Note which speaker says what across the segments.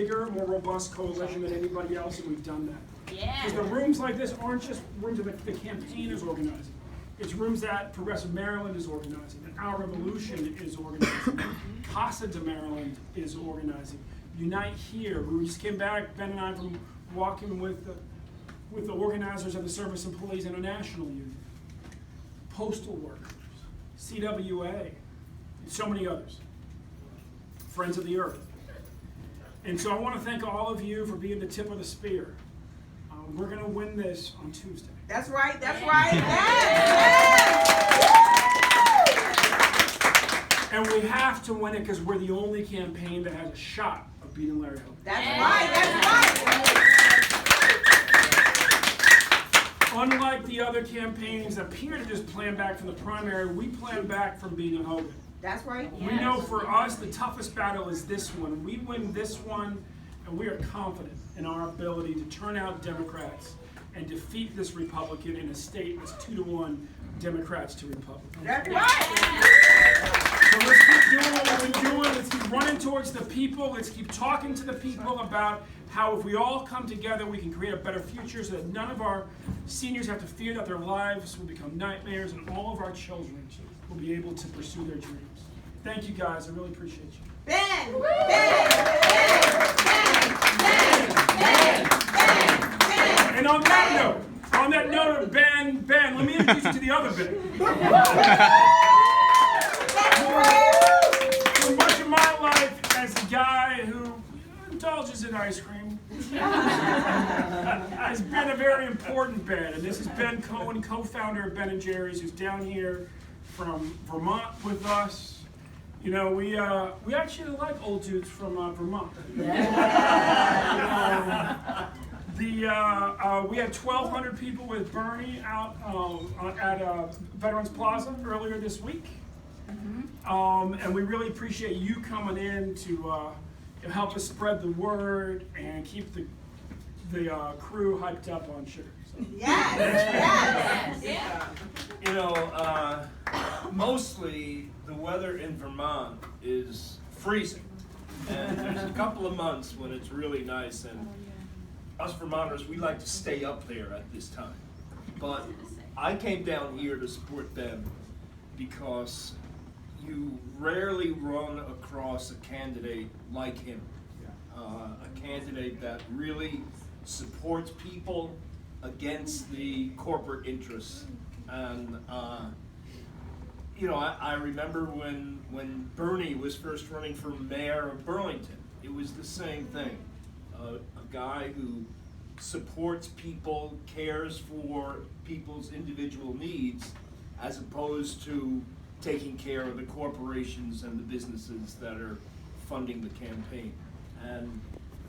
Speaker 1: bigger, more robust coalition than anybody else, and we've done that.
Speaker 2: Yeah.
Speaker 1: Because the rooms like this aren't just rooms that the campaign is organizing. It's rooms that Progressive Maryland is organizing, that Our Revolution is organizing, Casa de Maryland is organizing, Unite Here. We just came back, Ben and I, from walking with the organizers of the Service Employees International Union, postal workers, CWA, and so many others, Friends of the Earth. And so I want to thank all of you for being the tip of the spear. We're going to win this on Tuesday.
Speaker 3: That's right, that's right. Yes.
Speaker 1: And we have to win it because we're the only campaign that has a shot of beating Larry Hogan.
Speaker 3: That's right, that's right.
Speaker 1: Unlike the other campaigns that appear to just plan back from the primary, we plan back from beating Hogan.
Speaker 3: That's right.
Speaker 1: We know for us the toughest battle is this one. We win this one, and we are confident in our ability to turn out Democrats and defeat this Republican in a state that's 2-1 Democrats to Republicans.
Speaker 3: That's right.
Speaker 1: So let's keep doing what we've been doing. Let's keep running towards the people. Let's keep talking to the people about how if we all come together, we can create a better future so that none of our seniors have to fear that their lives will become nightmares and all of our children will be able to pursue their dreams. Thank you guys. I really appreciate you.
Speaker 3: Ben.
Speaker 1: And on that note of Ben, let me introduce you to the other Ben. For much of my life as a guy who indulges in ice cream, has been a very important Ben. And this is Ben Cohen, co-founder of Ben & Jerry's, who's down here from Vermont with us. You know, we actually like old dudes from Vermont. We had 1,200 people with Bernie out at Veterans Plaza earlier this week. And we really appreciate you coming in to help us spread the word and keep the crew hyped up on sugar. So.
Speaker 3: Yes.
Speaker 4: You know, mostly the weather in Vermont is freezing. And there's a couple of months when it's really nice, and us Vermonters, we like to stay up there at this time. But I came down here to support Ben because you rarely run across a candidate like him. A candidate that really supports people against the corporate interests. And you know, I remember when Bernie was first running for mayor of Burlington, it was the same thing. A guy who supports people, cares for people's individual needs, as opposed to taking care of the corporations and the businesses that are funding the campaign. And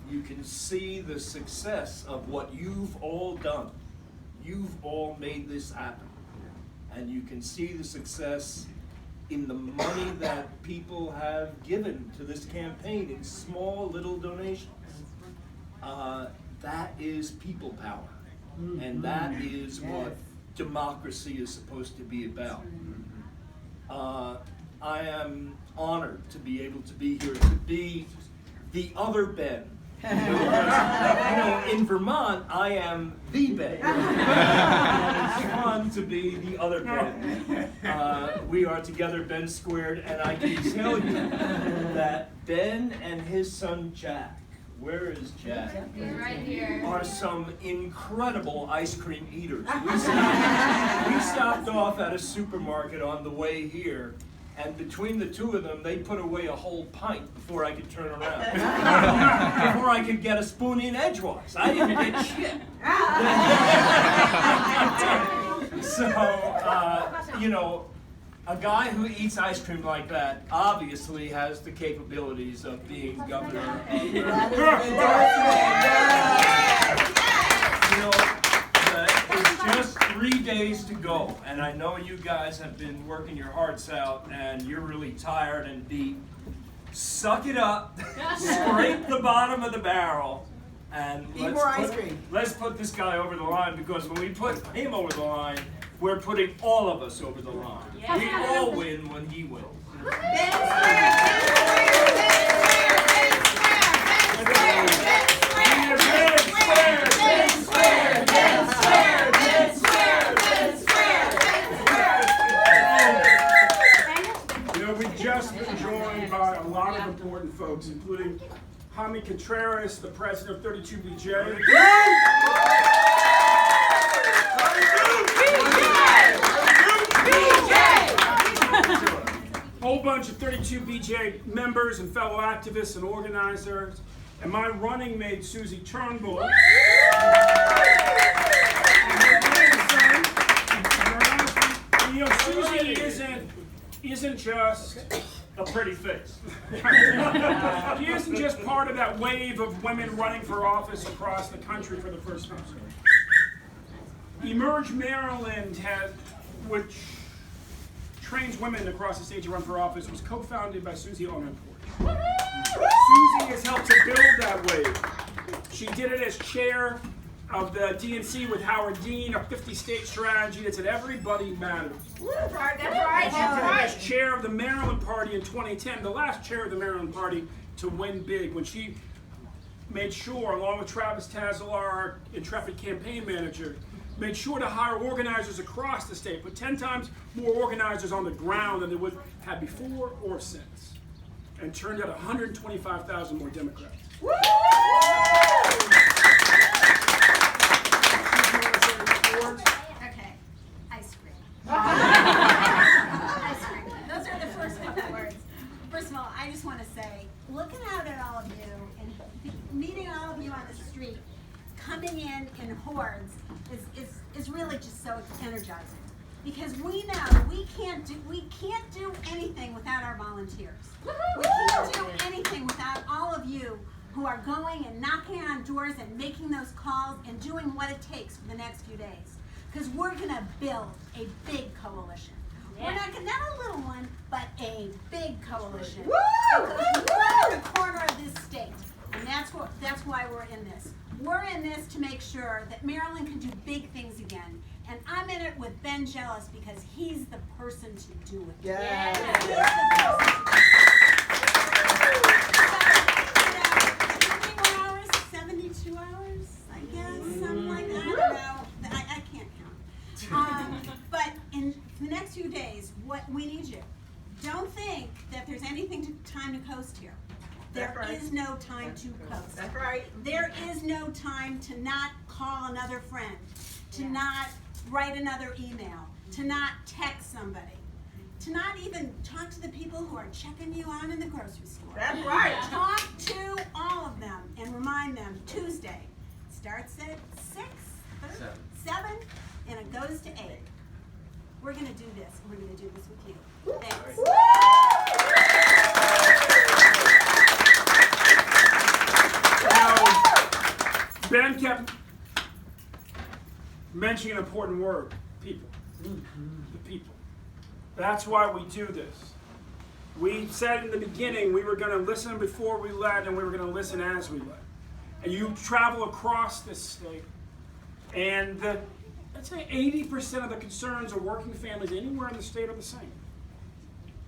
Speaker 4: you can see the success of what you've all done. You've all made this happen. And you can see the success in the money that people have given to this campaign in small little donations. That is people power. And that is what democracy is supposed to be about. I am honored to be able to be here, to be the other Ben. You know, in Vermont, I am the Ben. It's fun to be the other Ben. We are together, Ben Squared, and I can tell you that Ben and his son Jack, where is Jack?
Speaker 2: He's right here.
Speaker 4: Are some incredible ice cream eaters. We stopped off at a supermarket on the way here, and between the two of them, they put away a whole pint before I could turn around. Before I could get a spoon in edgewise. I didn't get shit. So, you know, a guy who eats ice cream like that obviously has the capabilities of being governor. You know, it's just 3 days to go, and I know you guys have been working your hearts out, and you're really tired and beat. Suck it up, scrape the bottom of the barrel, and let's put this guy over the line, because when we put him over the line, we're putting all of us over the line.
Speaker 2: Yeah.
Speaker 4: We all win when he wins.
Speaker 1: including Jaime Contreras, the president of 32BJ. Whole bunch of 32BJ members and fellow activists and organizers, and my running mate Susie Turnbull. And you know, Susie isn't just a pretty face. She isn't just part of that wave of women running for office across the country for the first time. Emerge Maryland which trains women across the state to run for office, was co-founded by Susie Onenport. Susie has helped to build that wave. She did it as chair of the DNC with Howard Dean, a 50-state strategy that said everybody matters.
Speaker 3: That's right, that's right,
Speaker 1: She
Speaker 3: that's
Speaker 1: did it
Speaker 3: right.
Speaker 1: as chair of the Maryland Party in 2010, the last chair of the Maryland Party to win big, when she made sure, along with Travis Tazzler, our intrepid campaign manager, made sure to hire organizers across the state, put 10 times more organizers on the ground than they would have before or since, and turned out 125,000 more Democrats.
Speaker 2: Okay, ice cream. Ice cream. Those are the first couple words. First of all, I just want to say, looking out at all of you and meeting all of you on the street, coming in hordes is really just so energizing. Because we know we can't do anything without our volunteers. We can't do anything without all of you who are going and knocking on doors and making those calls and doing what it takes for the next few days. Because we're going to build a big coalition. We're not a little one, but a big coalition. Because we're in the corner of this state, and that's why we're in this. We're in this to make sure that Maryland can do big things again. And I'm in it with Ben Jealous because he's the person to do it.
Speaker 3: Yes.
Speaker 2: He's the person to do it. 21 hours, 72 hours, I guess, something like that. I don't know. I can't count. But in the next few days, what we need you. Don't think that there's time to coast here. There is no time to coast.
Speaker 3: That's right.
Speaker 2: There is no time to not call another friend, to not write another email, to not text somebody, to not even talk to the people who are checking you out in the grocery store.
Speaker 3: That's right.
Speaker 2: Talk to all of them and remind them Tuesday starts at 7, and it goes to 8. We're going to do this. We're going to do this with you. Thanks.
Speaker 1: Now, Ben kept mentioning an important word, people. The people. That's why we do this. We said in the beginning we were going to listen before we led, and we were going to listen as we led. And you travel across this state, and I'd say 80% of the concerns of working families anywhere in the state are the same.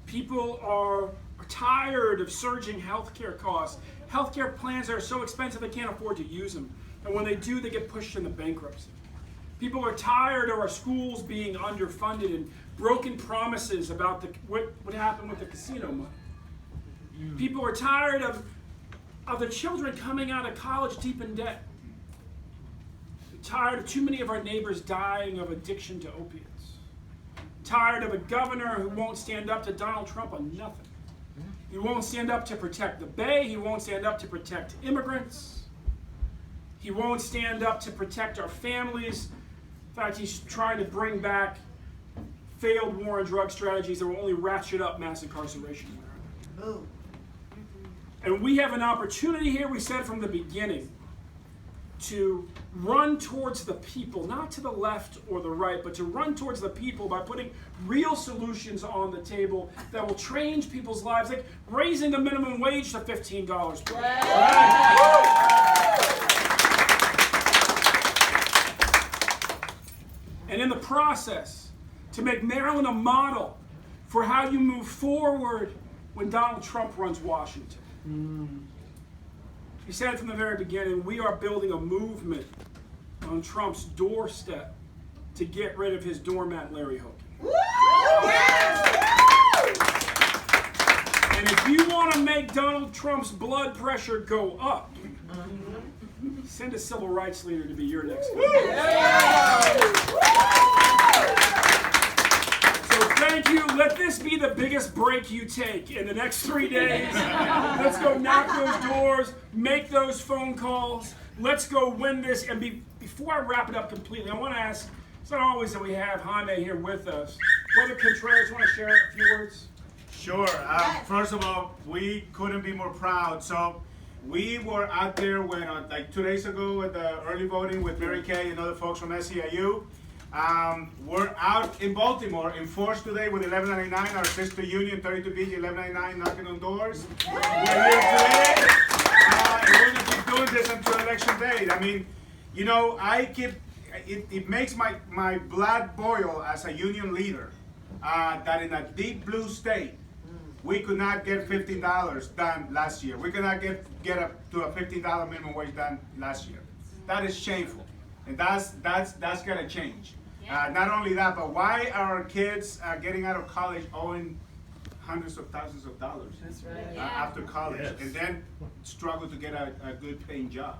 Speaker 1: People are tired of surging healthcare costs. Healthcare plans that are so expensive they can't afford to use them. And when they do, they get pushed into bankruptcy. People are tired of our schools being underfunded and broken promises about what happened with the casino money. People are tired of the children coming out of college deep in debt. Tired of too many of our neighbors dying of addiction to opiates. Tired of a governor who won't stand up to Donald Trump on nothing. He won't stand up to protect the Bay. He won't stand up to protect immigrants. He won't stand up to protect our families. In fact, he's trying to bring back failed war and drug strategies that will only ratchet up mass incarceration in America. And we have an opportunity here, we said from the beginning, to run towards the people, not to the left or the right, but to run towards the people by putting real solutions on the table that will change people's lives, like raising the minimum wage to $15 per hour. And in the process, to make Maryland a model for how you move forward when Donald Trump runs Washington. He said from the very beginning, we are building a movement on Trump's doorstep to get rid of his doormat, Larry Hogan. And if you want to make Donald Trump's blood pressure go up, send a civil rights leader to be your next guy. So thank you. Let this be the biggest break you take in the next 3 days. Let's go knock those doors, make those phone calls. Let's go win this. And before I wrap it up completely, I want to ask, it's not always that we have Jaime here with us. Brother Contreras, want to share a few words?
Speaker 5: Sure. First of all, we couldn't be more proud. So we were out there when, like 2 days ago at the early voting with Mary Kay and other folks from SEIU. We're out in Baltimore in force today with 1199, our sister union, 32 Beach, 1199, knocking on doors. We're here today. And we're going to keep doing this until election day. I mean, you know, it makes my blood boil as a union leader that in a deep blue state, we could not get $15 done last year. We could not get up to a $15 minimum wage done last year. That is shameful, and that's gonna change. Not only that, but why are our kids getting out of college owing hundreds of thousands of dollars after college, and then struggle to get a good paying job?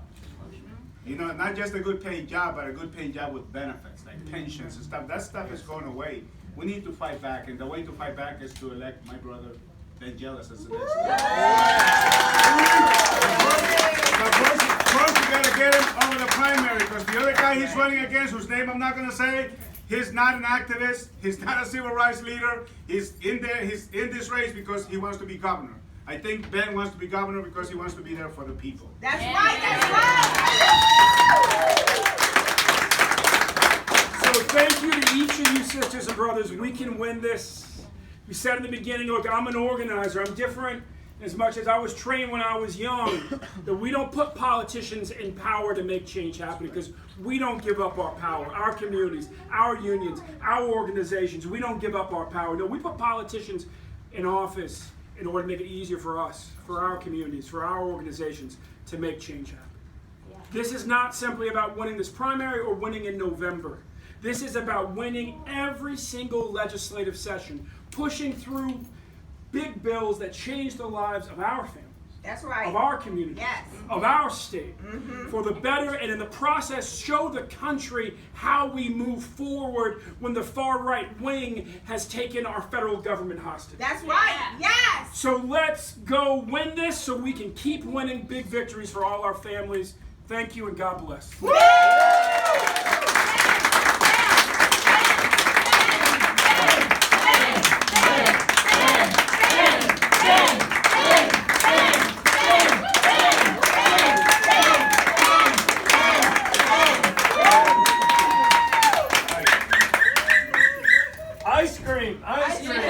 Speaker 5: You know, not just a good paying job, but a good paying job with benefits like pensions and stuff. That stuff is going away. We need to fight back, and the way to fight back is to elect my brother Ben Jealous as the next. First you gotta get him over the primary, because the other guy he's running against, whose name I'm not gonna say, he's not an activist, he's not a civil rights leader, he's in this race because he wants to be governor. I think Ben wants to be governor because he wants to be there for the people.
Speaker 3: That's right, that's right.
Speaker 1: So thank you to each of you sisters and brothers. We can win this. We said in the beginning, look, I'm an organizer. I'm different as much as I was trained when I was young, that we don't put politicians in power to make change happen, because we don't give up our power. Our communities, our unions, our organizations, we don't give up our power. No, we put politicians in office in order to make it easier for us, for our communities, for our organizations to make change happen. This is not simply about winning this primary or winning in November. This is about winning every single legislative session, pushing through big bills that change the lives of our families.
Speaker 3: That's right.
Speaker 1: Of our community,
Speaker 3: Yes.
Speaker 1: of our state, for the better, and in the process show the country how we move forward when the far right wing has taken our federal government hostage.
Speaker 3: That's right. Yes.
Speaker 1: So let's go win this so we can keep winning big victories for all our families. Thank you and God bless.
Speaker 4: Ice cream, ice cream.